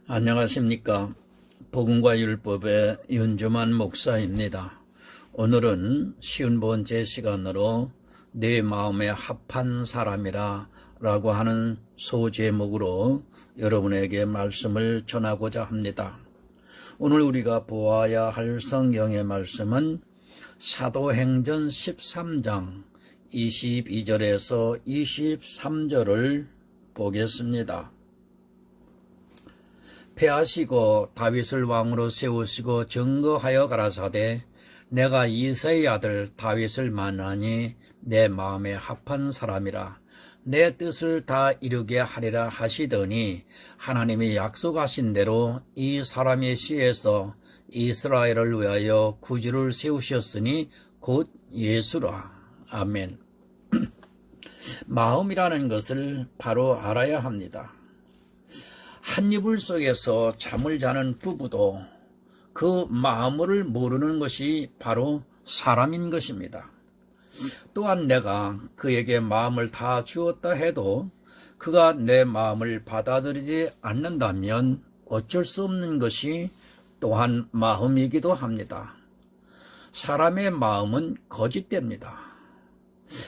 안녕하십니까. 복음과 율법의 윤주만 목사입니다. 오늘은 50번째 시간으로 내 마음에 합한 사람이라 라고 하는 소제목으로 여러분에게 말씀을 전하고자 합니다. 오늘 우리가 보아야 할 성경의 말씀은 사도행전 13장 22절에서 23절을 보겠습니다. 패하시고 다윗을 왕으로 세우시고 증거하여 가라사대 내가 이새의 아들 다윗을 만나니 내 마음에 합한 사람이라 내 뜻을 다 이루게 하리라 하시더니 하나님이 약속하신 대로 이 사람의 씨에서 이스라엘을 위하여 구주를 세우셨으니 곧 예수라. 아멘. 마음이라는 것을 바로 알아야 합니다. 한 이불 속에서 잠을 자는 부부도 그 마음을 모르는 것이 바로 사람인 것입니다. 또한 내가 그에게 마음을 다 주었다 해도 그가 내 마음을 받아들이지 않는다면 어쩔 수 없는 것이 또한 마음이기도 합니다. 사람의 마음은 거짓됩니다.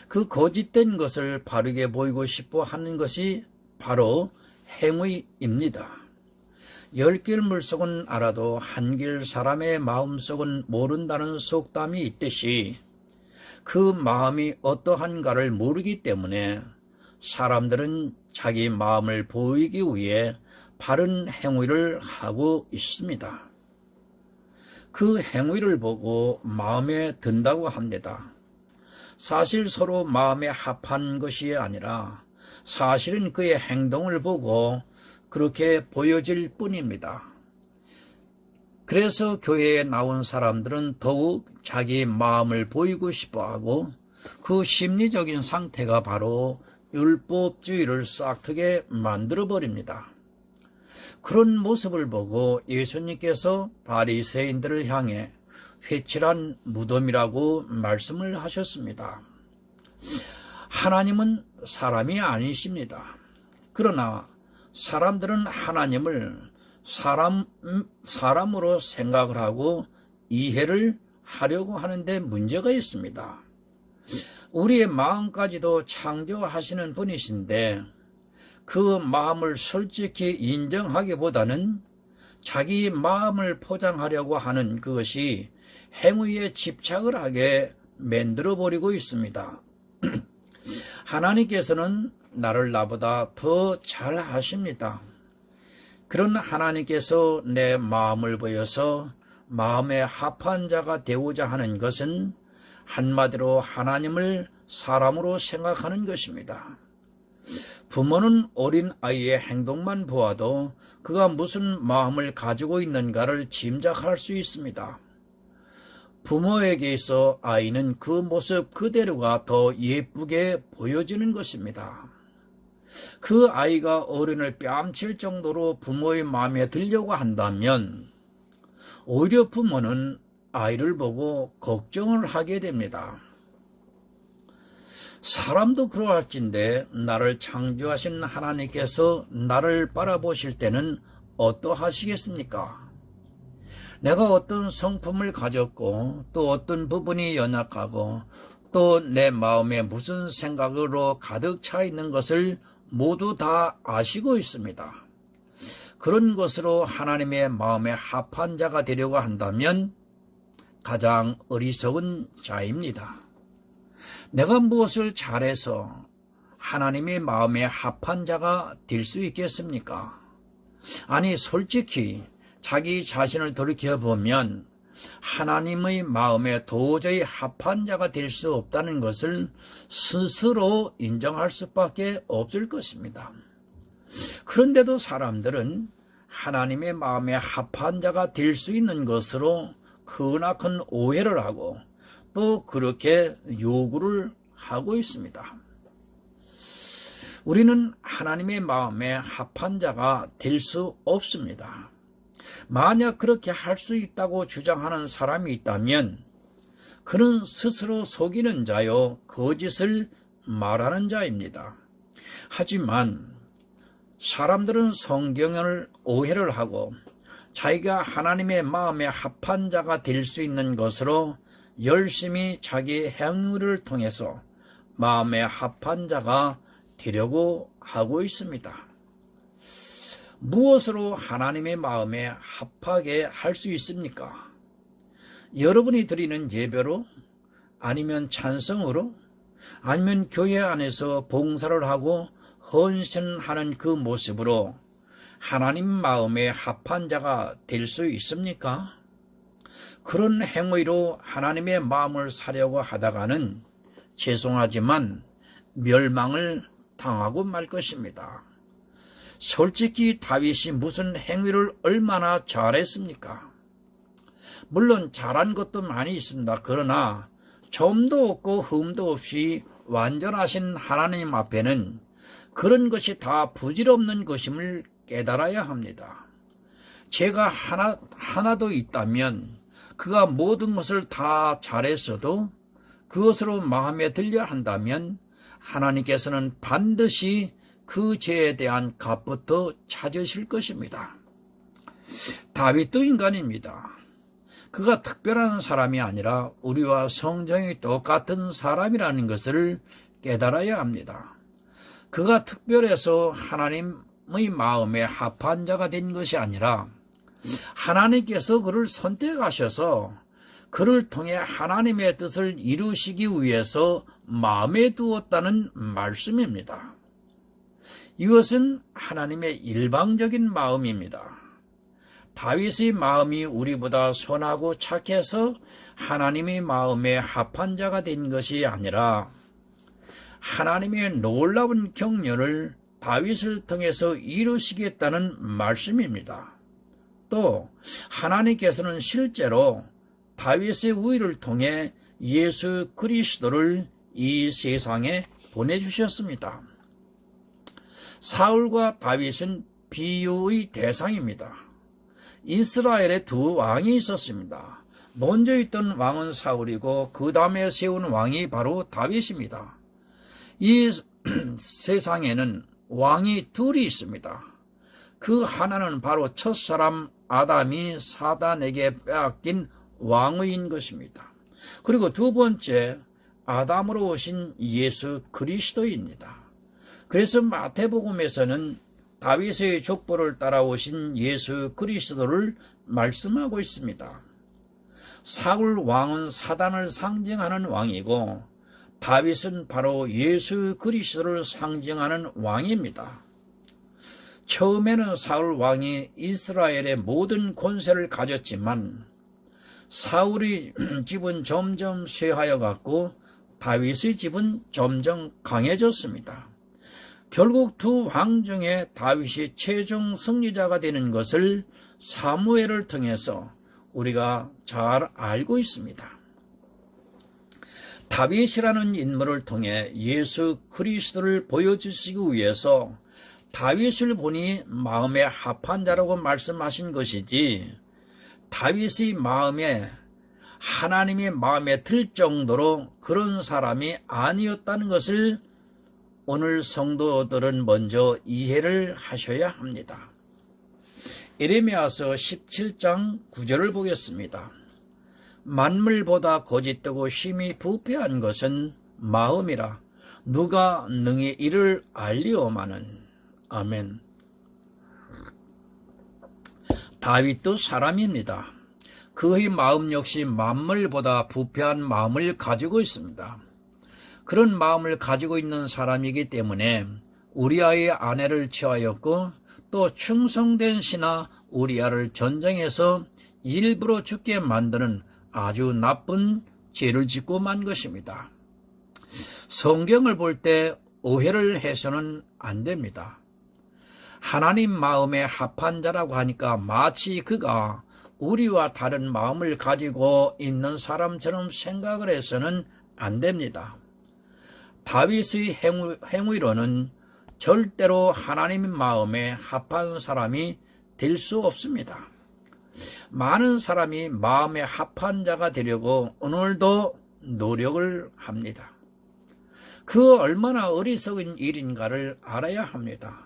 그 거짓된 것을 바르게 보이고 싶어 하는 것이 바로 행위입니다. 10길 물속은 알아도 한길 사람의 마음속은 모른다는 속담이 있듯이 그 마음이 어떠한가를 모르기 때문에 사람들은 자기 마음을 보이기 위해 바른 행위를 하고 있습니다. 그 행위를 보고 마음에 든다고 합니다. 사실 서로 마음에 합한 것이 아니라 사실은 그의 행동을 보고 그렇게 보여질 뿐입니다. 그래서 교회에 나온 사람들은 더욱 자기 마음을 보이고 싶어하고 그 심리적인 상태가 바로 율법주의를 싹트게 만들어버립니다. 그런 모습을 보고 예수님께서 바리새인들을 향해 회칠한 무덤이라고 말씀을 하셨습니다. 하나님은 사람이 아니십니다. 그러나 사람들은 하나님을 사람으로 생각을 하고 이해를 하려고 하는데 문제가 있습니다. 우리의 마음까지도 창조하시는 분이신데 그 마음을 솔직히 인정하기보다는 자기 마음을 포장하려고 하는 그것이 행위에 집착을 하게 만들어버리고 있습니다. 하나님께서는 나를 나보다 더 잘 아십니다. 그런 하나님께서 내 마음을 보여서 마음에 합한 자가 되고자 하는 것은 한마디로 하나님을 사람으로 생각하는 것입니다. 부모는 어린 아이의 행동만 보아도 그가 무슨 마음을 가지고 있는가를 짐작할 수 있습니다. 부모에게 있어 아이는 그 모습 그대로가 더 예쁘게 보여지는 것입니다. 그 아이가 어른을 뺨칠 정도로 부모의 마음에 들려고 한다면 오히려 부모는 아이를 보고 걱정을 하게 됩니다. 사람도 그러할진데 나를 창조하신 하나님께서 나를 바라보실 때는 어떠하시겠습니까? 내가 어떤 성품을 가졌고 또 어떤 부분이 연약하고 또 내 마음에 무슨 생각으로 가득 차 있는 것을 모두 다 아시고 있습니다. 그런 것으로 하나님의 마음에 합한 자가 되려고 한다면 가장 어리석은 자입니다. 내가 무엇을 잘해서 하나님의 마음에 합한 자가 될 수 있겠습니까? 아니 솔직히 자기 자신을 돌이켜보면 하나님의 마음에 도저히 합한 자가 될 수 없다는 것을 스스로 인정할 수밖에 없을 것입니다. 그런데도 사람들은 하나님의 마음에 합한 자가 될 수 있는 것으로 크나큰 오해를 하고 또 그렇게 요구를 하고 있습니다. 우리는 하나님의 마음에 합한 자가 될 수 없습니다. 만약 그렇게 할 수 있다고 주장하는 사람이 있다면 그는 스스로 속이는 자요 거짓을 말하는 자입니다. 하지만 사람들은 성경을 오해를 하고 자기가 하나님의 마음에 합한 자가 될 수 있는 것으로 열심히 자기 행위를 통해서 마음에 합한 자가 되려고 하고 있습니다. 무엇으로 하나님의 마음에 합하게 할 수 있습니까? 여러분이 드리는 예배로, 아니면 찬성으로, 아니면 교회 안에서 봉사를 하고 헌신하는 그 모습으로 하나님 마음에 합한 자가 될 수 있습니까? 그런 행위로 하나님의 마음을 사려고 하다가는 죄송하지만 멸망을 당하고 말 것입니다. 솔직히 다윗이 무슨 행위를 얼마나 잘했습니까? 물론 잘한 것도 많이 있습니다. 그러나 점도 없고 흠도 없이 완전하신 하나님 앞에는 그런 것이 다 부질없는 것임을 깨달아야 합니다. 죄가 하나도 있다면 그가 모든 것을 다 잘했어도 그것으로 마음에 들려 한다면 하나님께서는 반드시 그 죄에 대한 값부터 찾으실 것입니다. 다윗도 인간입니다. 그가 특별한 사람이 아니라 우리와 성정이 똑같은 사람이라는 것을 깨달아야 합니다. 그가 특별해서 하나님의 마음에 합한 자가 된 것이 아니라 하나님께서 그를 선택하셔서 그를 통해 하나님의 뜻을 이루시기 위해서 마음에 두었다는 말씀입니다. 이것은 하나님의 일방적인 마음입니다. 다윗의 마음이 우리보다 선하고 착해서 하나님의 마음에 합한 자가 된 것이 아니라 하나님의 놀라운 경륜을 다윗을 통해서 이루시겠다는 말씀입니다. 또 하나님께서는 실제로 다윗의 우위를 통해 예수 그리스도를 이 세상에 보내주셨습니다. 사울과 다윗은 비유의 대상입니다. 이스라엘에 두 왕이 있었습니다. 먼저 있던 왕은 사울이고 그 다음에 세운 왕이 바로 다윗입니다. 이 세상에는 왕이 둘이 있습니다. 그 하나는 바로 첫사람 아담이 사단에게 빼앗긴 왕의인 것입니다. 그리고 두 번째 아담으로 오신 예수 그리스도입니다. 그래서 마태복음에서는 다윗의 족보를 따라오신 예수 그리스도를 말씀하고 있습니다. 사울 왕은 사단을 상징하는 왕이고 다윗은 바로 예수 그리스도를 상징하는 왕입니다. 처음에는 사울 왕이 이스라엘의 모든 권세를 가졌지만 사울의 집은 점점 쇠하여 갔고 다윗의 집은 점점 강해졌습니다. 결국 두 왕 중에 다윗이 최종 승리자가 되는 것을 사무엘을 통해서 우리가 잘 알고 있습니다. 다윗이라는 인물을 통해 예수 그리스도를 보여주시기 위해서 다윗을 보니 마음에 합한 자라고 말씀하신 것이지 다윗의 마음에 하나님의 마음에 들 정도로 그런 사람이 아니었다는 것을 오늘 성도들은 먼저 이해를 하셔야 합니다. 예레미야서 17장 9절을 보겠습니다. 만물보다 거짓되고 심히 부패한 것은 마음이라 누가 능히 이를 알리오마는. 아멘. 다윗도 사람입니다. 그의 마음 역시 만물보다 부패한 마음을 가지고 있습니다. 그런 마음을 가지고 있는 사람이기 때문에 우리아의 아내를 취하였고 또 충성된 신하 우리아를 전쟁에서 일부러 죽게 만드는 아주 나쁜 죄를 짓고 만 것입니다. 성경을 볼 때 오해를 해서는 안 됩니다. 하나님 마음에 합한 자라고 하니까 마치 그가 우리와 다른 마음을 가지고 있는 사람처럼 생각을 해서는 안 됩니다. 다윗의 행위로는 절대로 하나님 마음에 합한 사람이 될 수 없습니다. 많은 사람이 마음에 합한 자가 되려고 오늘도 노력을 합니다. 그 얼마나 어리석은 일인가를 알아야 합니다.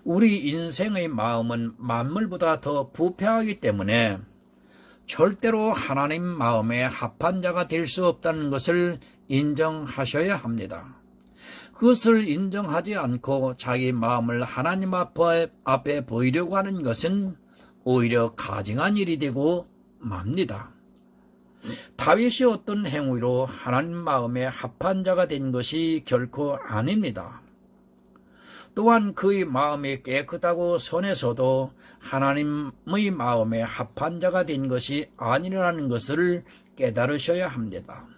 우리 인생의 마음은 만물보다 더 부패하기 때문에 절대로 하나님 마음에 합한 자가 될 수 없다는 것을 인정하셔야 합니다. 그것을 인정하지 않고 자기 마음을 하나님 앞에 보이려고 하는 것은 오히려 가증한 일이 되고 맙니다. 다윗이 어떤 행위로 하나님 마음에 합한 자가 된 것이 결코 아닙니다. 또한 그의 마음이 깨끗하고 선해서도 하나님의 마음에 합한 자가 된 것이 아니라는 것을 깨달으셔야 합니다.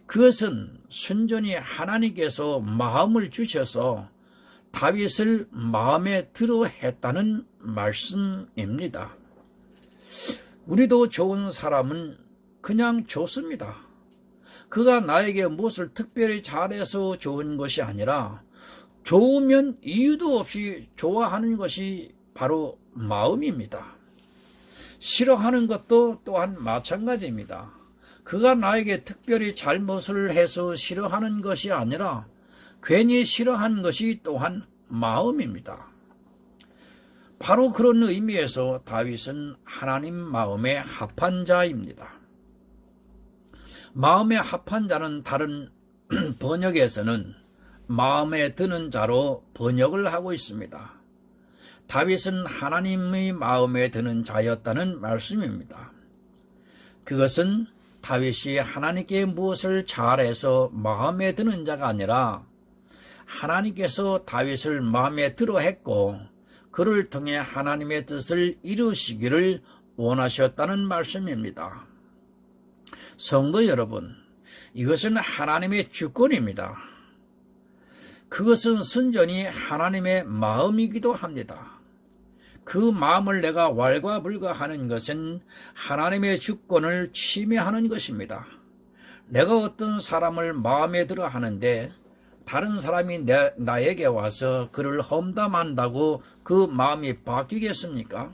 그것은 순전히 하나님께서 마음을 주셔서 다윗을 마음에 들어 했다는 말씀입니다. 우리도 좋은 사람은 그냥 좋습니다. 그가 나에게 무엇을 특별히 잘해서 좋은 것이 아니라 좋으면 이유도 없이 좋아하는 것이 바로 마음입니다. 싫어하는 것도 또한 마찬가지입니다. 그가 나에게 특별히 잘못을 해서 싫어하는 것이 아니라 괜히 싫어하는 것이 또한 마음입니다. 바로 그런 의미에서 다윗은 하나님 마음에 합한 자입니다. 마음에 합한 자는 다른 번역에서는 마음에 드는 자로 번역을 하고 있습니다. 다윗은 하나님의 마음에 드는 자였다는 말씀입니다. 그것은 다윗이 하나님께 무엇을 잘해서 마음에 드는 자가 아니라 하나님께서 다윗을 마음에 들어 했고 그를 통해 하나님의 뜻을 이루시기를 원하셨다는 말씀입니다. 성도 여러분, 이것은 하나님의 주권입니다. 그것은 순전히 하나님의 마음이기도 합니다. 그 마음을 내가 왈가불가하는 것은 하나님의 주권을 침해하는 것입니다. 내가 어떤 사람을 마음에 들어 하는데 다른 사람이 나에게 와서 그를 험담한다고 그 마음이 바뀌겠습니까?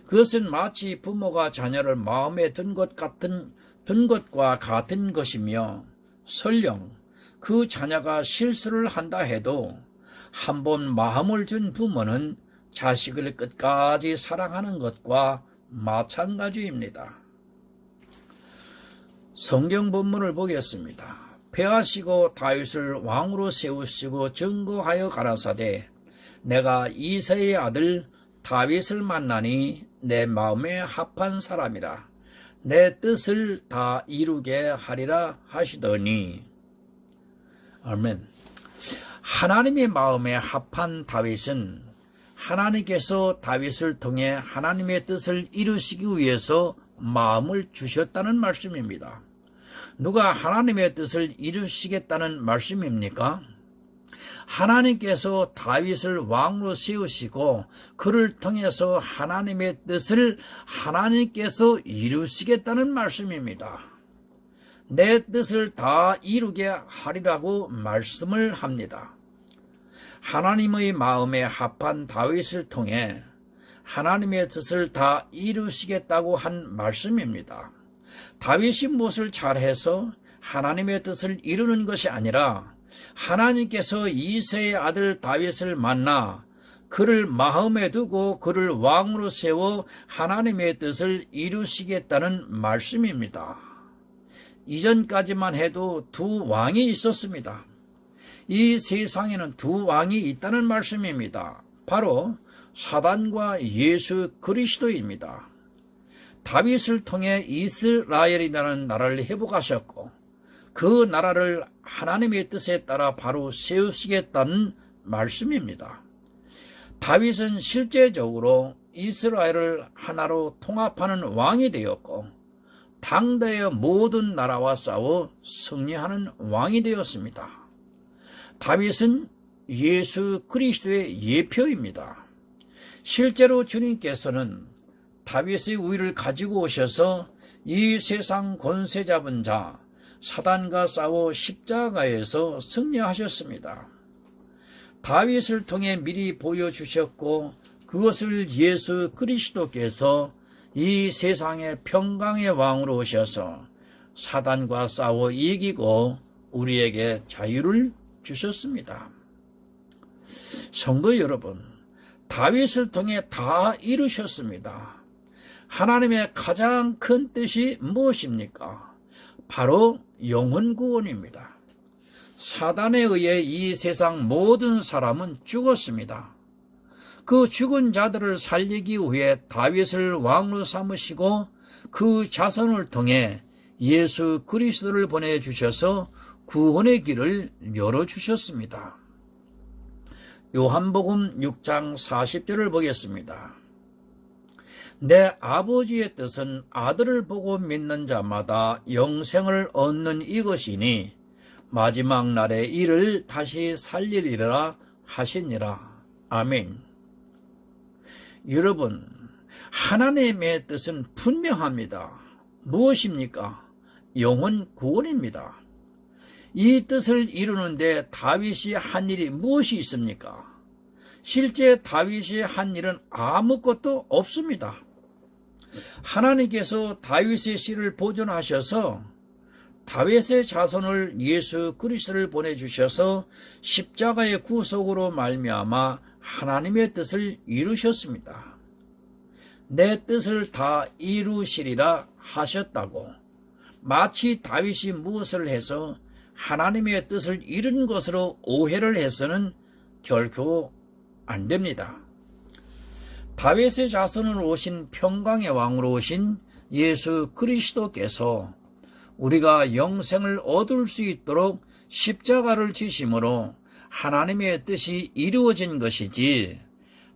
그것은 마치 부모가 자녀를 마음에 든 것과 같은 것이며 설령 그 자녀가 실수를 한다 해도 한 번 마음을 준 부모는 자식을 끝까지 사랑하는 것과 마찬가지입니다. 성경 본문을 보겠습니다. 패하시고 다윗을 왕으로 세우시고 증거하여 가라사대 내가 이새의 아들 다윗을 만나니 내 마음에 합한 사람이라 내 뜻을 다 이루게 하리라 하시더니 아멘. 하나님의 마음에 합한 다윗은 하나님께서 다윗을 통해 하나님의 뜻을 이루시기 위해서 마음을 주셨다는 말씀입니다. 누가 하나님의 뜻을 이루시겠다는 말씀입니까? 하나님께서 다윗을 왕으로 세우시고 그를 통해서 하나님의 뜻을 하나님께서 이루시겠다는 말씀입니다. 내 뜻을 다 이루게 하리라고 말씀을 합니다. 하나님의 마음에 합한 다윗을 통해 하나님의 뜻을 다 이루시겠다고 한 말씀입니다. 다윗이 무엇을 잘해서 하나님의 뜻을 이루는 것이 아니라 하나님께서 이새의 아들 다윗을 만나 그를 마음에 두고 그를 왕으로 세워 하나님의 뜻을 이루시겠다는 말씀입니다. 이전까지만 해도 두 왕이 있었습니다. 이 세상에는 두 왕이 있다는 말씀입니다. 바로 사단과 예수 그리스도입니다. 다윗을 통해 이스라엘이라는 나라를 회복하셨고 그 나라를 하나님의 뜻에 따라 바로 세우시겠다는 말씀입니다. 다윗은 실제적으로 이스라엘을 하나로 통합하는 왕이 되었고 당대의 모든 나라와 싸워 승리하는 왕이 되었습니다. 다윗은 예수 그리스도의 예표입니다. 실제로 주님께서는 다윗의 우위를 가지고 오셔서 이 세상 권세 잡은 자 사단과 싸워 십자가에서 승리하셨습니다. 다윗을 통해 미리 보여주셨고 그것을 예수 그리스도께서 이 세상의 평강의 왕으로 오셔서 사단과 싸워 이기고 우리에게 자유를 주셨습니다. 성도 여러분, 다윗을 통해 다 이루셨습니다. 하나님의 가장 큰 뜻이 무엇입니까? 바로 영혼 구원입니다. 사단에 의해 이 세상 모든 사람은 죽었습니다. 그 죽은 자들을 살리기 위해 다윗을 왕으로 삼으시고 그 자손을 통해 예수 그리스도를 보내주셔서 구원의 길을 열어주셨습니다. 요한복음 6장 40절을 보겠습니다. 내 아버지의 뜻은 아들을 보고 믿는 자마다 영생을 얻는 이것이니 마지막 날에 이를 다시 살리리라 하시니라. 아멘. 여러분, 하나님의 뜻은 분명합니다. 무엇입니까? 영혼 구원입니다. 이 뜻을 이루는데 다윗이 한 일이 무엇이 있습니까? 실제 다윗이 한 일은 아무것도 없습니다. 하나님께서 다윗의 씨를 보존하셔서 다윗의 자손을 예수 그리스도를 보내주셔서 십자가의 구속으로 말미암아 하나님의 뜻을 이루셨습니다. 내 뜻을 다 이루시리라 하셨다고 마치 다윗이 무엇을 해서 하나님의 뜻을 이룬 것으로 오해를 해서는 결코 안 됩니다. 다윗의 자손으로 오신 평강의 왕으로 오신 예수 그리스도께서 우리가 영생을 얻을 수 있도록 십자가를 지심으로 하나님의 뜻이 이루어진 것이지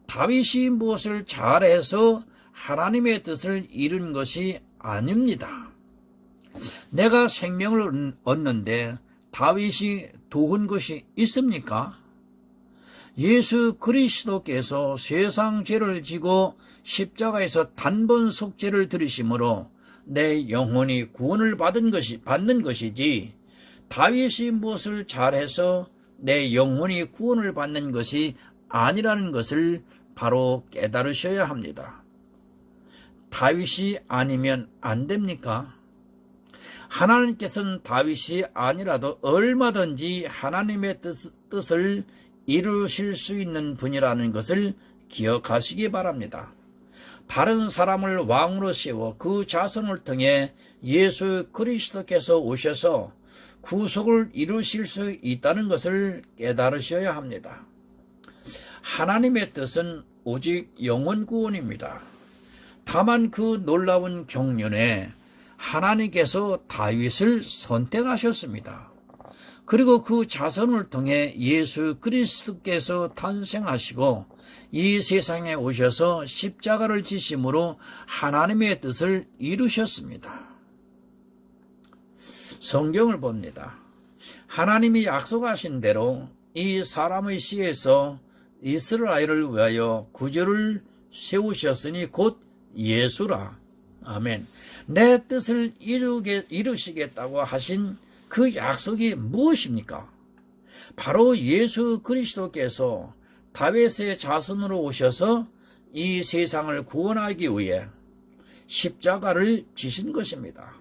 다윗이 무엇을 잘해서 하나님의 뜻을 이룬 것이 아닙니다. 내가 생명을 얻는데 다윗이 도운 것이 있습니까? 예수 그리스도께서 세상 죄를 지고 십자가에서 단번 속죄를 들이심으로 내 영혼이 구원을 받는 것이지 다윗이 무엇을 잘해서 내 영혼이 구원을 받는 것이 아니라는 것을 바로 깨달으셔야 합니다. 다윗이 아니면 안 됩니까? 하나님께서는 다윗이 아니라도 얼마든지 하나님의 뜻을 이루실 수 있는 분이라는 것을 기억하시기 바랍니다. 다른 사람을 왕으로 세워 그 자손을 통해 예수 그리스도께서 오셔서 구속을 이루실 수 있다는 것을 깨달으셔야 합니다. 하나님의 뜻은 오직 영혼 구원입니다. 다만 그 놀라운 경륜에 하나님께서 다윗을 선택하셨습니다. 그리고 그 자손을 통해 예수 그리스도께서 탄생하시고 이 세상에 오셔서 십자가를 지심으로 하나님의 뜻을 이루셨습니다. 성경을 봅니다. 하나님이 약속하신 대로 이 사람의 씨에서 이스라엘을 위하여 구주를 세우셨으니 곧 예수라. 아멘. 내 뜻을 이루시겠다고 하신 그 약속이 무엇입니까? 바로 예수 그리스도께서 다윗의 자손으로 오셔서 이 세상을 구원하기 위해 십자가를 지신 것입니다.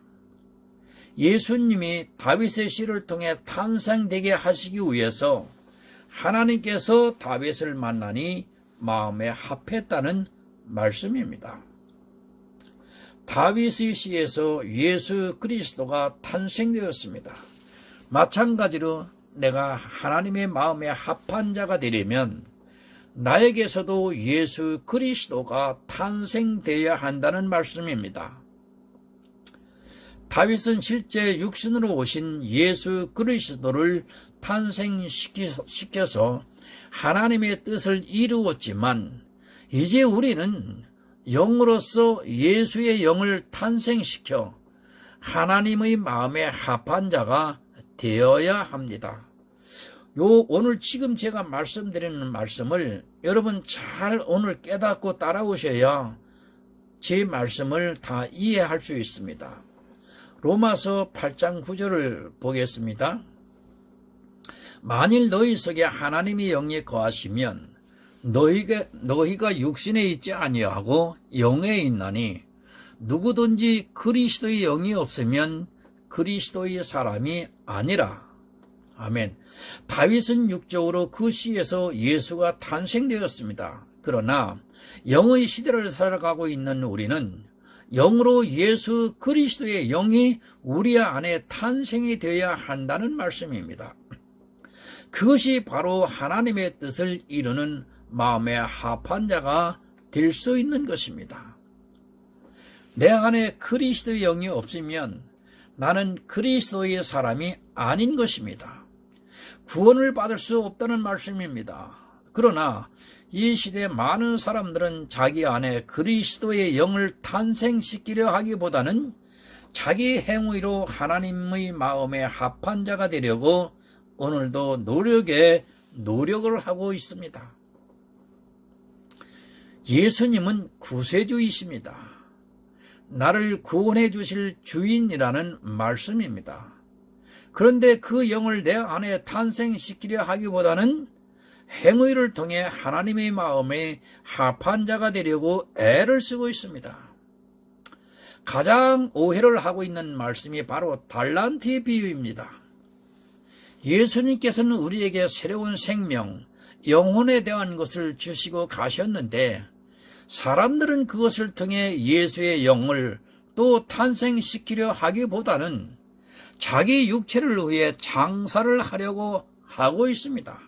예수님이 다윗의 씨를 통해 탄생되게 하시기 위해서 하나님께서 다윗을 만나니 마음에 합했다는 말씀입니다. 다윗의 씨에서 예수 그리스도가 탄생되었습니다. 마찬가지로 내가 하나님의 마음에 합한 자가 되려면 나에게서도 예수 그리스도가 탄생되어야 한다는 말씀입니다. 다윗은 실제 육신으로 오신 예수 그리스도를 탄생시켜서 하나님의 뜻을 이루었지만 이제 우리는 영으로서 예수의 영을 탄생시켜 하나님의 마음에 합한 자가 되어야 합니다. 오늘 지금 제가 말씀드리는 말씀을 여러분 잘 오늘 깨닫고 따라오셔야 제 말씀을 다 이해할 수 있습니다. 로마서 8장 9절을 보겠습니다. 만일 너희 속에 하나님의 영이 거하시면 너희가 육신에 있지 아니하고 영에 있나니 누구든지 그리스도의 영이 없으면 그리스도의 사람이 아니라. 아멘. 다윗은 육적으로 그 시에서 예수가 탄생되었습니다. 그러나 영의 시대를 살아가고 있는 우리는 영으로 예수 그리스도의 영이 우리 안에 탄생이 되어야 한다는 말씀입니다. 그것이 바로 하나님의 뜻을 이루는 마음에 합한 자가 될 수 있는 것입니다. 내 안에 그리스도의 영이 없으면 나는 그리스도의 사람이 아닌 것입니다. 구원을 받을 수 없다는 말씀입니다. 그러나 이 시대 많은 사람들은 자기 안에 그리스도의 영을 탄생시키려 하기보다는 자기 행위로 하나님의 마음에 합한 자가 되려고 오늘도 노력을 하고 있습니다. 예수님은 구세주이십니다. 나를 구원해 주실 주인이라는 말씀입니다. 그런데 그 영을 내 안에 탄생시키려 하기보다는 행위를 통해 하나님의 마음에 합한 자가 되려고 애를 쓰고 있습니다. 가장 오해를 하고 있는 말씀이 바로 달란트의 비유입니다. 예수님께서는 우리에게 새로운 생명, 영혼에 대한 것을 주시고 가셨는데 사람들은 그것을 통해 예수의 영을 또 탄생시키려 하기보다는 자기 육체를 위해 장사를 하려고 하고 있습니다.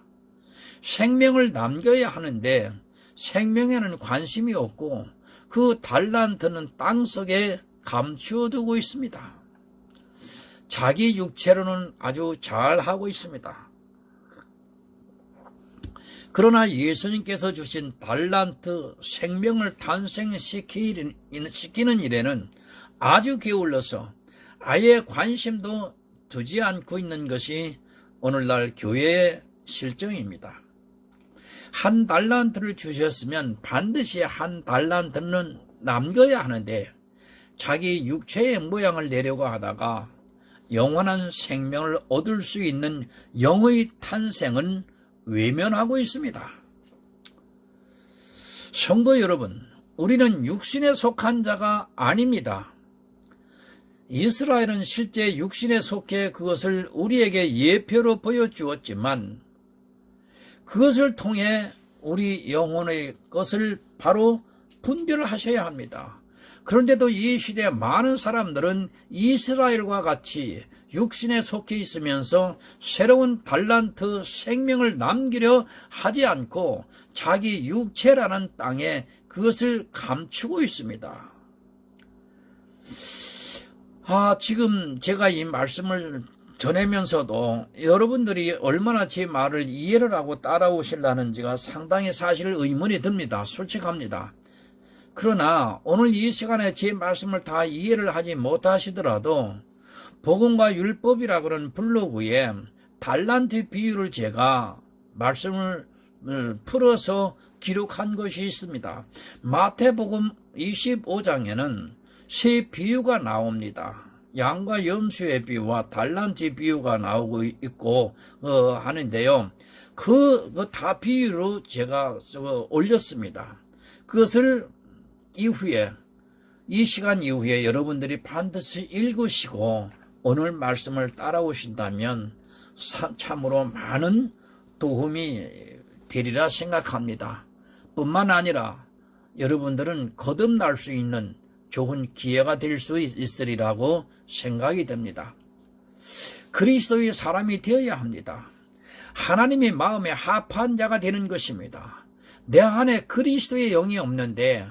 생명을 남겨야 하는데 생명에는 관심이 없고 그 달란트는 땅속에 감추어 두고 있습니다. 자기 육체로는 아주 잘하고 있습니다. 그러나 예수님께서 주신 달란트 생명을 탄생시키는 일에는 아주 게을러서 아예 관심도 두지 않고 있는 것이 오늘날 교회의 실정입니다. 한 달란트를 주셨으면 반드시 한 달란트는 남겨야 하는데 자기 육체의 모양을 내려고 하다가 영원한 생명을 얻을 수 있는 영의 탄생은 외면하고 있습니다. 성도 여러분, 우리는 육신에 속한 자가 아닙니다. 이스라엘은 실제 육신에 속해 그것을 우리에게 예표로 보여주었지만 그것을 통해 우리 영혼의 것을 바로 분별하셔야 합니다. 그런데도 이 시대 많은 사람들은 이스라엘과 같이 육신에 속해 있으면서 새로운 달란트 생명을 남기려 하지 않고 자기 육체라는 땅에 그것을 감추고 있습니다. 지금 제가 이 말씀을 전하면서도 여러분들이 얼마나 제 말을 이해를 하고 따라오시려는지가 상당히 사실 의문이 듭니다. 솔직합니다. 그러나 오늘 이 시간에 제 말씀을 다 이해를 하지 못하시더라도 복음과 율법이라 그런 블로그에 달란트 비유를 제가 말씀을 풀어서 기록한 것이 있습니다. 마태복음 25장에는 세 비유가 나옵니다. 양과 염소의 비유와 달란트 비유가 나오고 있고 하는데요. 그 다 비유로 제가 올렸습니다. 그것을 이후에 이 시간 이후에 여러분들이 반드시 읽으시고 오늘 말씀을 따라오신다면 참으로 많은 도움이 되리라 생각합니다. 뿐만 아니라 여러분들은 거듭날 수 있는 좋은 기회가 될 수 있으리라고 생각이 됩니다. 그리스도의 사람이 되어야 합니다. 하나님의 마음에 합한 자가 되는 것입니다. 내 안에 그리스도의 영이 없는데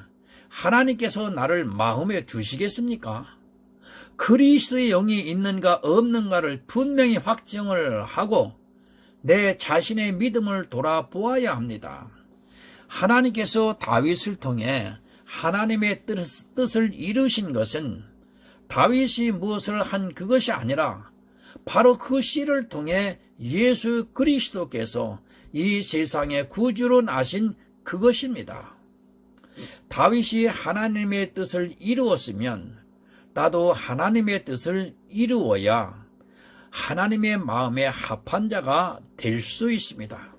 하나님께서 나를 마음에 두시겠습니까? 그리스도의 영이 있는가 없는가를 분명히 확정을 하고 내 자신의 믿음을 돌아보아야 합니다. 하나님께서 다윗을 통해 하나님의 뜻을 이루신 것은 다윗이 무엇을 한 그것이 아니라 바로 그 씨를 통해 예수 그리스도께서 이 세상의 구주로 나신 그것입니다. 다윗이 하나님의 뜻을 이루었으면 나도 하나님의 뜻을 이루어야 하나님의 마음에 합한 자가 될 수 있습니다.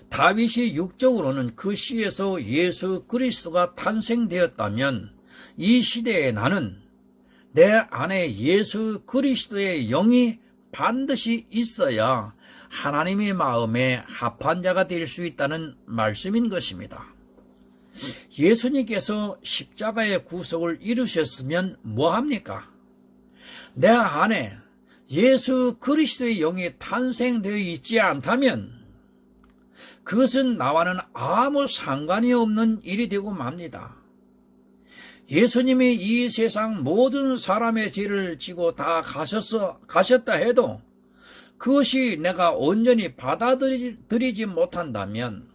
다윗이 육적으로는 그 씨에서 예수 그리스도가 탄생되었다면 이 시대에 나는 내 안에 예수 그리스도의 영이 반드시 있어야 하나님의 마음에 합한 자가 될 수 있다는 말씀인 것입니다. 예수님께서 십자가의 구속을 이루셨으면 뭐합니까? 내 안에 예수 그리스도의 영이 탄생되어 있지 않다면 그것은 나와는 아무 상관이 없는 일이 되고 맙니다. 예수님이 이 세상 모든 사람의 죄를 지고 다 가셨다 해도 그것이 내가 온전히 받아들이지 못한다면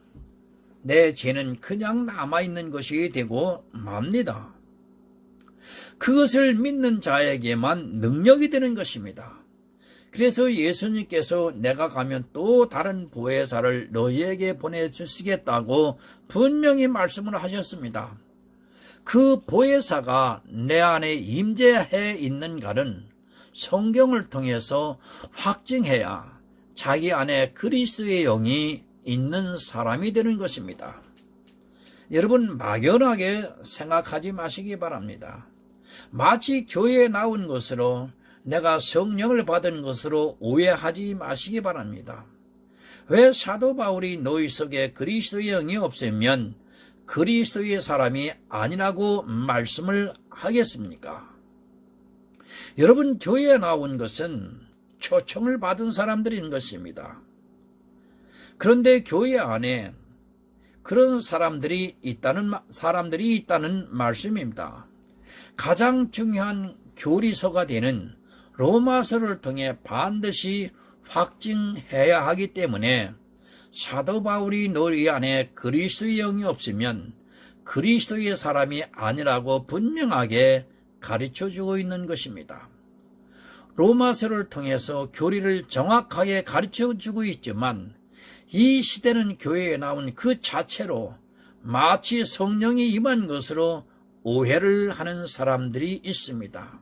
내 죄는 그냥 남아있는 것이 되고 맙니다. 그것을 믿는 자에게만 능력이 되는 것입니다. 그래서 예수님께서 내가 가면 또 다른 보혜사를 너희에게 보내주시겠다고 분명히 말씀을 하셨습니다. 그 보혜사가 내 안에 임재해 있는가는 성경을 통해서 확증해야 자기 안에 그리스도의 영이 있는 사람이 되는 것입니다. 여러분, 막연하게 생각하지 마시기 바랍니다. 마치 교회에 나온 것으로 내가 성령을 받은 것으로 오해하지 마시기 바랍니다. 왜 사도 바울이 너희 속에 그리스도의 영이 없으면 그리스도의 사람이 아니라고 말씀을 하겠습니까? 여러분, 교회에 나온 것은 초청을 받은 사람들인 것입니다. 그런데 교회 안에 그런 사람들이 있다는 말씀입니다. 가장 중요한 교리서가 되는 로마서를 통해 반드시 확증해야 하기 때문에 사도 바울이 너희 안에 그리스도의 영이 없으면 그리스도의 사람이 아니라고 분명하게 가르쳐주고 있는 것입니다. 로마서를 통해서 교리를 정확하게 가르쳐주고 있지만 이 시대는 교회에 나온 그 자체로 마치 성령이 임한 것으로 오해를 하는 사람들이 있습니다.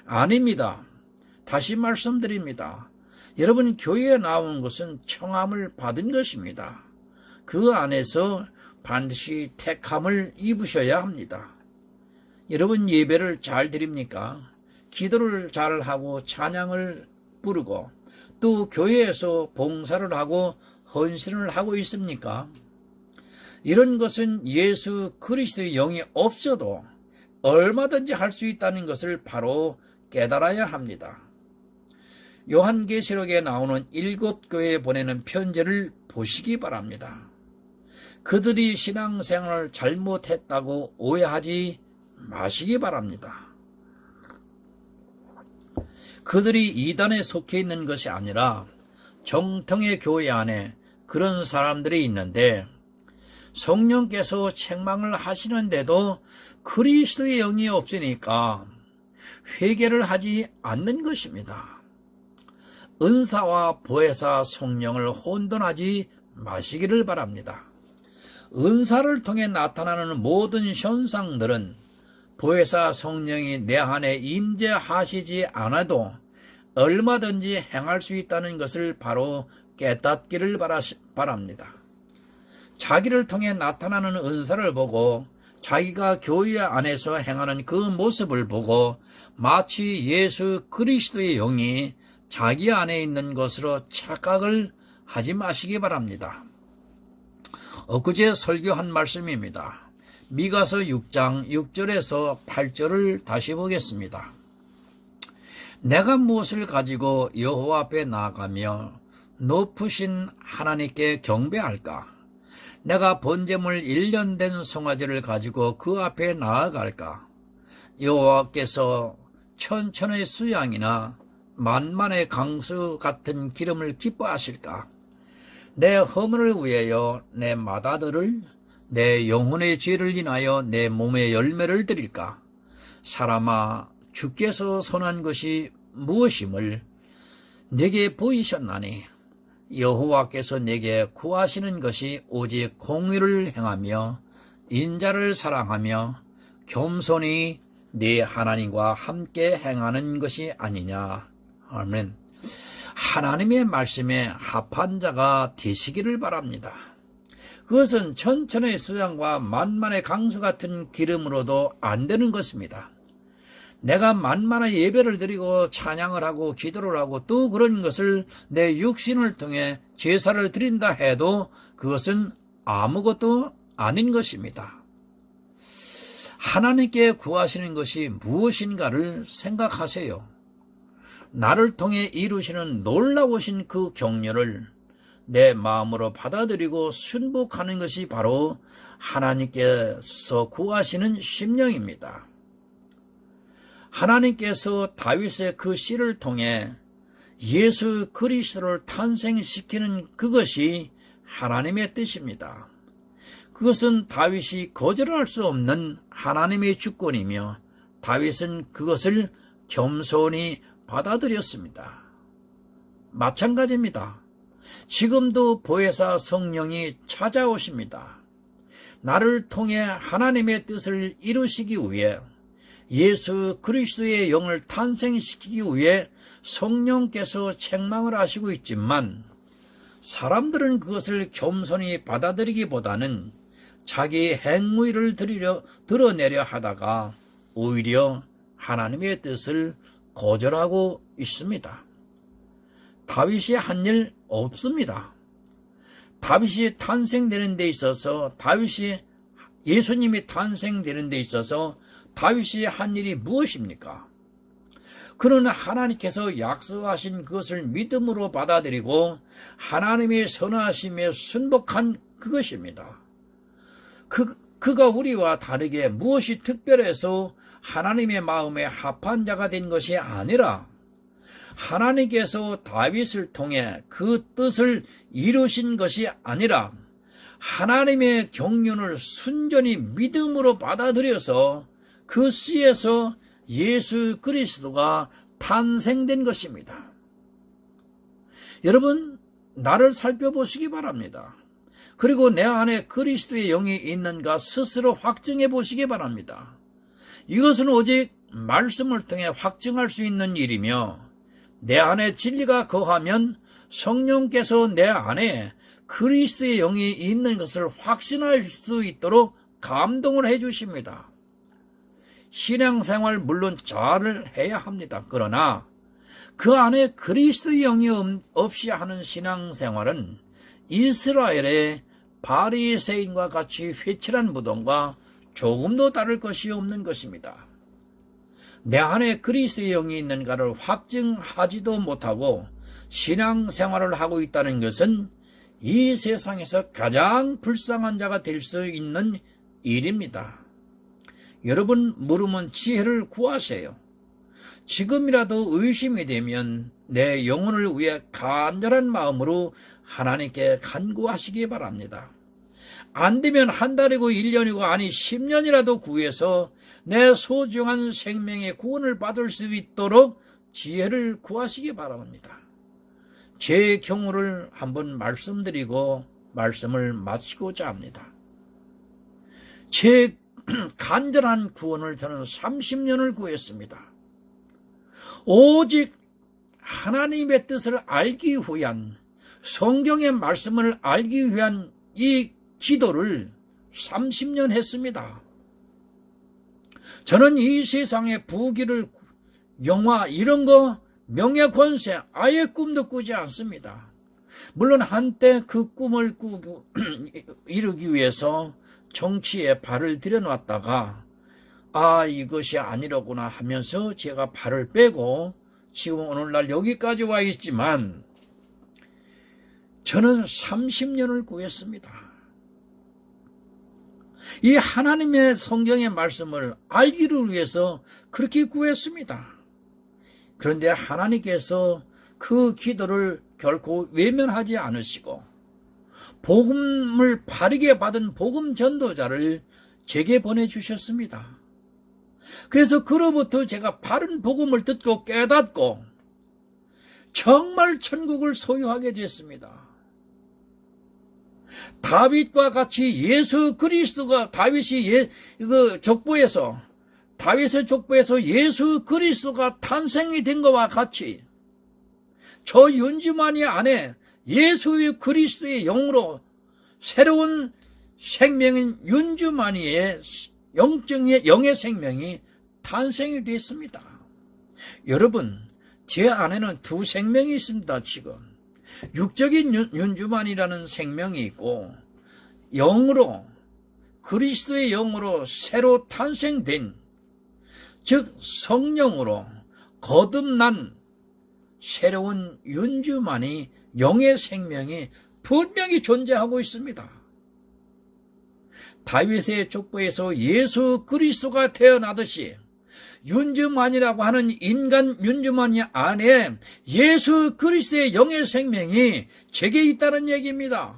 아닙니다. 다시 말씀드립니다. 여러분, 교회에 나온 것은 청함을 받은 것입니다. 그 안에서 반드시 택함을 입으셔야 합니다. 여러분, 예배를 잘 드립니까? 기도를 잘 하고 찬양을 부르고 또 교회에서 봉사를 하고 헌신을 하고 있습니까? 이런 것은 예수 그리스도의 영이 없어도 얼마든지 할 수 있다는 것을 바로 깨달아야 합니다. 요한계시록에 나오는 7교회에 보내는 편지를 보시기 바랍니다. 그들이 신앙생활을 잘못했다고 오해하지 마시기 바랍니다. 그들이 이단에 속해 있는 것이 아니라 정통의 교회 안에 그런 사람들이 있는데 성령께서 책망을 하시는데도 그리스도의 영이 없으니까 회개를 하지 않는 것입니다. 은사와 보혜사 성령을 혼돈하지 마시기를 바랍니다. 은사를 통해 나타나는 모든 현상들은 보혜사 성령이 내 안에 임재하시지 않아도 얼마든지 행할 수 있다는 것을 바로 깨닫기를 바랍니다. 자기를 통해 나타나는 은사를 보고 자기가 교회 안에서 행하는 그 모습을 보고 마치 예수 그리스도의 영이 자기 안에 있는 것으로 착각을 하지 마시기 바랍니다. 엊그제 설교한 말씀입니다. 미가서 6장 6절에서 8절을 다시 보겠습니다. 내가 무엇을 가지고 여호와 앞에 나아가며 높으신 하나님께 경배할까? 내가 번제물 1년 된 송아지를 가지고 그 앞에 나아갈까? 여호와께서 천천의 수양이나 만만의 강수 같은 기름을 기뻐하실까? 내 허물을 위하여 내 맏아들을, 내 영혼의 죄를 인하여 내 몸의 열매를 드릴까? 사람아, 주께서 선한 것이 무엇임을 내게 보이셨나니 여호와께서 내게 구하시는 것이 오직 공의를 행하며 인자를 사랑하며 겸손히 네 하나님과 함께 행하는 것이 아니냐. 아멘. 하나님의 말씀에 합한 자가 되시기를 바랍니다. 그것은 천천의 수양과 만만의 강수 같은 기름으로도 안 되는 것입니다. 내가 만만한 예배를 드리고 찬양을 하고 기도를 하고 또 그런 것을 내 육신을 통해 제사를 드린다 해도 그것은 아무것도 아닌 것입니다. 하나님께 구하시는 것이 무엇인가를 생각하세요. 나를 통해 이루시는 놀라우신 그 격려를 내 마음으로 받아들이고 순복하는 것이 바로 하나님께서 구하시는 심령입니다. 하나님께서 다윗의 그 씨를 통해 예수 그리스도를 탄생시키는 그것이 하나님의 뜻입니다. 그것은 다윗이 거절할 수 없는 하나님의 주권이며 다윗은 그것을 겸손히 받아들였습니다. 마찬가지입니다. 지금도 보혜사 성령이 찾아오십니다. 나를 통해 하나님의 뜻을 이루시기 위해 예수 그리스도의 영을 탄생시키기 위해 성령께서 책망을 하시고 있지만 사람들은 그것을 겸손히 받아들이기보다는 자기 행위를 드러내려 하다가 오히려 하나님의 뜻을 거절하고 있습니다. 다윗이 한 일 없습니다. 다윗이 탄생되는 데 있어서 예수님이 탄생되는 데 있어서 다윗이 한 일이 무엇입니까? 그는 하나님께서 약속하신 그것을 믿음으로 받아들이고 하나님의 선하심에 순복한 그것입니다. 그가 우리와 다르게 무엇이 특별해서 하나님의 마음에 합한 자가 된 것이 아니라 하나님께서 다윗을 통해 그 뜻을 이루신 것이 아니라 하나님의 경륜을 순전히 믿음으로 받아들여서 그 씨에서 예수 그리스도가 탄생된 것입니다. 여러분, 나를 살펴보시기 바랍니다. 그리고 내 안에 그리스도의 영이 있는가 스스로 확증해 보시기 바랍니다. 이것은 오직 말씀을 통해 확증할 수 있는 일이며 내 안에 진리가 거하면 성령께서 내 안에 그리스도의 영이 있는 것을 확신할 수 있도록 감동을 해 주십니다. 신앙생활 물론 잘 해야 합니다. 그러나 그 안에 그리스도의 영이 없이 하는 신앙생활은 이스라엘의 바리새인과 같이 회칠한 무덤과 조금도 다를 것이 없는 것입니다. 내 안에 그리스도의 영이 있는가를 확증하지도 못하고 신앙생활을 하고 있다는 것은 이 세상에서 가장 불쌍한 자가 될 수 있는 일입니다. 여러분, 물으면 지혜를 구하세요. 지금이라도 의심이 되면 내 영혼을 위해 간절한 마음으로 하나님께 간구하시기 바랍니다. 안 되면 한 달이고 1년이고 아니 10년이라도 구해서 내 소중한 생명의 구원을 받을 수 있도록 지혜를 구하시기 바랍니다. 제 경우를 한번 말씀드리고 말씀을 마치고자 합니다. 제 간절한 구원을 저는 30년을 구했습니다. 오직 하나님의 뜻을 알기 위한, 성경의 말씀을 알기 위한 이 기도를 30년 했습니다. 저는 이 세상의 부귀를, 영화 이런 거, 명예 권세 아예 꿈도 꾸지 않습니다. 물론 한때 그 꿈을 이루기 위해서 정치에 발을 들여놨다가 이것이 아니로구나 하면서 제가 발을 빼고 지금 오늘날 여기까지 와 있지만 저는 30년을 구했습니다. 이 하나님의 성경의 말씀을 알기를 위해서 그렇게 구했습니다. 그런데 하나님께서 그 기도를 결코 외면하지 않으시고 복음을 바르게 받은 복음 전도자를 제게 보내주셨습니다. 그래서 그로부터 제가 바른 복음을 듣고 깨닫고 정말 천국을 소유하게 됐습니다. 다윗과 같이 예수 그리스도가 다윗의 족보에서 예수 그리스도가 탄생이 된 것과 같이 저 윤주만이 안에 예수 그리스도의 영으로 새로운 생명인 윤주만이의 영의 생명이 탄생이 됐습니다. 여러분, 제 안에는 두 생명이 있습니다. 지금 육적인 윤주만이라는 생명이 있고, 영으로, 그리스도의 영으로 새로 탄생된, 즉 성령으로 거듭난 새로운 윤주만이, 영의 생명이 분명히 존재하고 있습니다. 다윗의 족보에서 예수 그리스도가 태어나듯이 윤주만이라고 하는 인간 윤주만이 안에 예수 그리스도의 영의 생명이 제게 있다는 얘기입니다.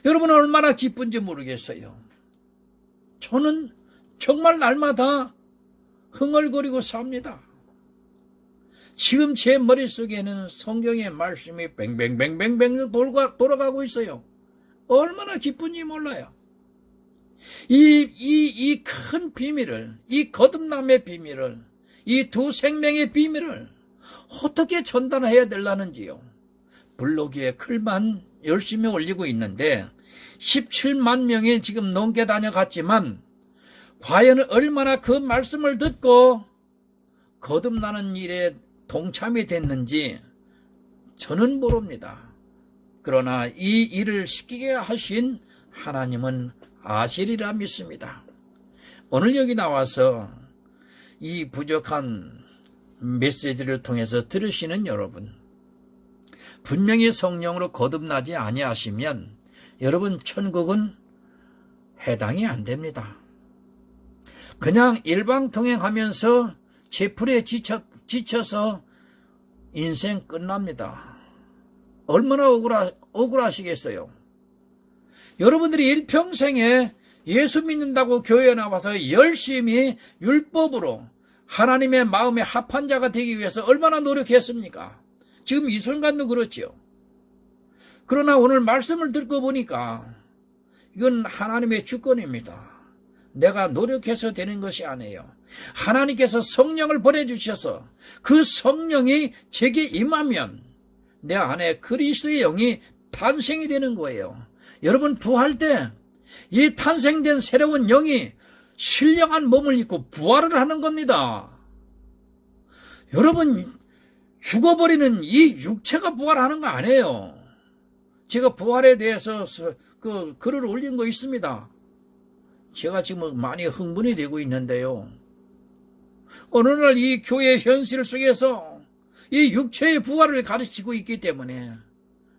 여러분 얼마나 기쁜지 모르겠어요. 저는 정말 날마다 흥얼거리고 삽니다. 지금 제 머릿속에는 성경의 말씀이 뱅뱅뱅뱅뱅 돌아가고 있어요. 얼마나 기쁜지 몰라요. 이 큰 비밀을, 이 거듭남의 비밀을, 이 두 생명의 비밀을 어떻게 전달해야 되려는지요. 블로그에 글만 열심히 올리고 있는데 17만 명이 지금 넘게 다녀갔지만 과연 얼마나 그 말씀을 듣고 거듭나는 일에 동참이 됐는지 저는 모릅니다. 그러나 이 일을 시키게 하신 하나님은 아시리라 믿습니다. 오늘 여기 나와서 이 부족한 메시지를 통해서 들으시는 여러분, 분명히 성령으로 거듭나지 아니하시면 여러분 천국은 해당이 안 됩니다. 그냥 일방통행하면서 제풀에 지쳐서 인생 끝납니다. 얼마나 억울하시겠어요. 여러분들이 일평생에 예수 믿는다고 교회에 나와서 열심히 율법으로 하나님의 마음에 합한 자가 되기 위해서 얼마나 노력했습니까? 지금 이 순간도 그렇죠. 그러나 오늘 말씀을 듣고 보니까 이건 하나님의 주권입니다. 내가 노력해서 되는 것이 아니에요. 하나님께서 성령을 보내주셔서 그 성령이 제게 임하면 내 안에 그리스도의 영이 탄생이 되는 거예요. 여러분 부활 때 이 탄생된 새로운 영이 신령한 몸을 입고 부활을 하는 겁니다. 여러분 죽어버리는 이 육체가 부활하는 거 아니에요. 제가 부활에 대해서 그 글을 올린 거 있습니다. 제가 지금 많이 흥분이 되고 있는데요. 어느 날 이 교회 현실 속에서 이 육체의 부활을 가르치고 있기 때문에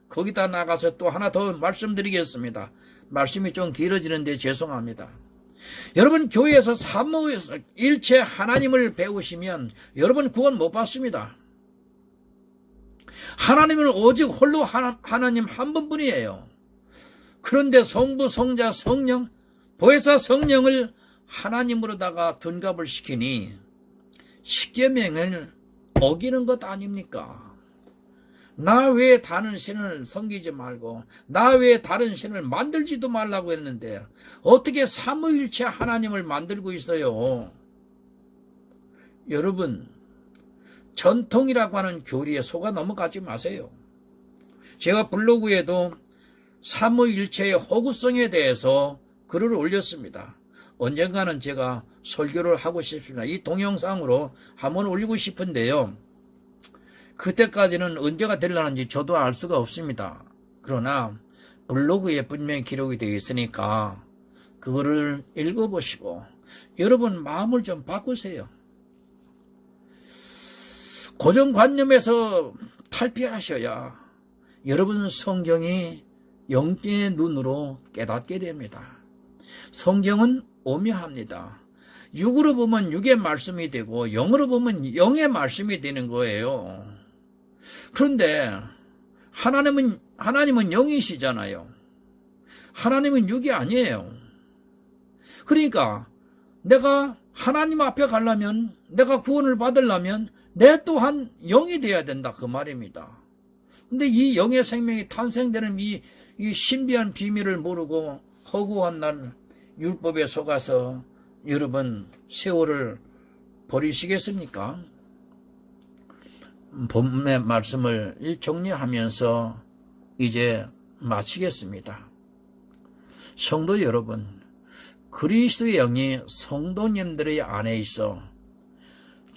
거기다 나가서 또 하나 더 말씀드리겠습니다. 말씀이 좀 길어지는데 죄송합니다. 여러분 교회에서 삼위일체 하나님을 배우시면 여러분 구원 못 받습니다. 하나님은 오직 홀로 하나님 한 분뿐이에요. 그런데 성부, 성자, 성령, 보혜사 성령을 하나님으로다가 둔갑을 시키니 십계명을 어기는 것 아닙니까? 나 외에 다른 신을 섬기지 말고 나 외에 다른 신을 만들지도 말라고 했는데 어떻게 삼위일체 하나님을 만들고 있어요? 여러분 전통이라고 하는 교리에 속아 넘어가지 마세요. 제가 블로그에도 삼위일체의 허구성에 대해서 글을 올렸습니다. 언젠가는 제가 설교를 하고 싶습니다. 이 동영상으로 한번 올리고 싶은데요. 그때까지는 언제가 되려는지 저도 알 수가 없습니다. 그러나 블로그에 분명히 기록이 되어 있으니까 그거를 읽어보시고 여러분 마음을 좀 바꾸세요. 고정관념에서 탈피하셔야 여러분 성경이 영의 눈으로 깨닫게 됩니다. 성경은 오묘합니다. 육으로 보면 육의 말씀이 되고 영으로 보면 영의 말씀이 되는 거예요. 그런데 하나님은 영이시잖아요. 하나님은 육이 아니에요. 그러니까 내가 하나님 앞에 가려면, 내가 구원을 받으려면 내 또한 영이 돼야 된다 그 말입니다. 근데 이 영의 생명이 탄생되는 이 신비한 비밀을 모르고 허구한 날 율법에 속아서 여러분 세월을 버리시겠습니까? 본문의 말씀을 정리하면서 이제 마치겠습니다. 성도 여러분, 그리스도의 영이 성도님들의 안에 있어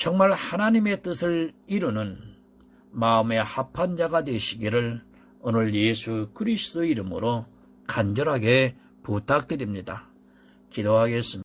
정말 하나님의 뜻을 이루는 마음의 합한 자가 되시기를 오늘 예수 그리스도 이름으로 간절하게 부탁드립니다. 기도하겠습니다.